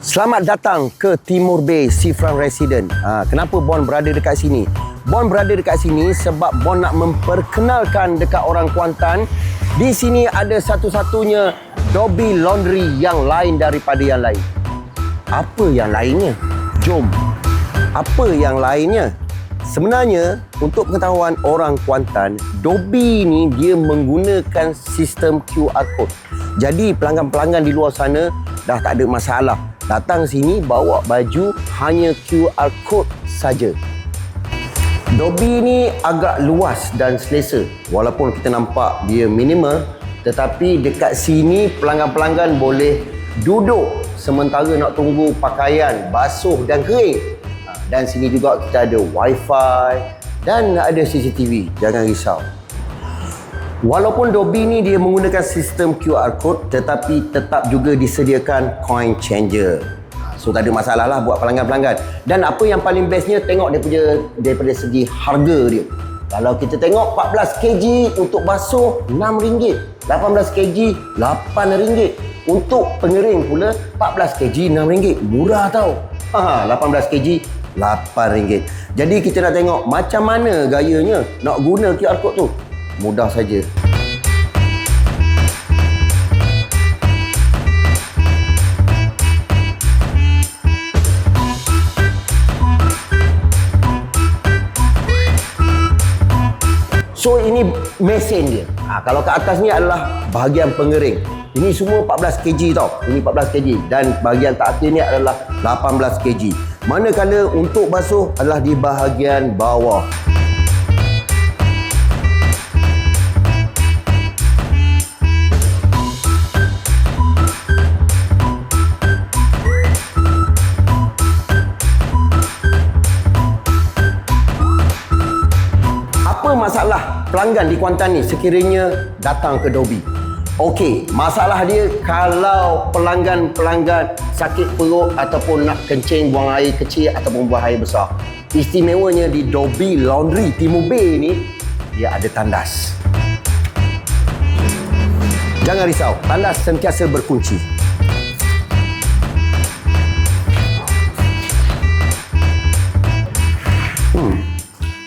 Selamat datang ke Timur Bay Seafront Residence. Kenapa Bon berada dekat sini? Bon berada dekat sini sebab Bon nak memperkenalkan dekat orang Kuantan. Di sini ada satu-satunya Dobby Laundry yang lain daripada yang lain. Apa yang lainnya? Jom. Apa yang lainnya? Sebenarnya, untuk pengetahuan orang Kuantan, Dobby ni dia menggunakan sistem QR Code. Jadi pelanggan-pelanggan di luar sana dah tak ada masalah. Datang sini bawa baju hanya QR Code saja. Dobby ni agak luas dan selesa. Walaupun kita nampak dia minimal, tetapi dekat sini pelanggan-pelanggan boleh duduk sementara nak tunggu pakaian basuh dan kering. Dan sini juga kita ada Wi-Fi dan ada CCTV. Jangan risau. Walaupun Dobby ni dia menggunakan sistem QR Code, tetapi tetap juga disediakan coin changer. So tak ada masalah lah buat pelanggan-pelanggan. Dan apa yang paling bestnya, tengok daripada segi harga dia. Kalau kita tengok 14 kg untuk basuh RM6, 18 kg RM8. Untuk pengering pula 14 kg RM6. Murah tau. 18 kg RM8. Jadi kita nak tengok macam mana gayanya nak guna QR Code tu. Mudah saja. So ini mesin dia. Kalau ke atas ni adalah bahagian pengering. Ini semua 14 kg tau. Ini 14 kg dan bahagian tak akhir ni adalah 18 kg. Manakala untuk basuh adalah di bahagian bawah. Apa masalah pelanggan di Kuantan ni sekiranya datang ke Dobby? Okey, masalah dia kalau pelanggan-pelanggan sakit perut ataupun nak kencing, buang air kecil ataupun buang air besar. Istimewanya di Dobby Laundry Timur Bay ni, dia ada tandas. Jangan risau, tandas sentiasa berkunci.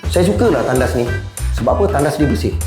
Saya sukalah tandas ni. Sebab apa? Tandas dia bersih.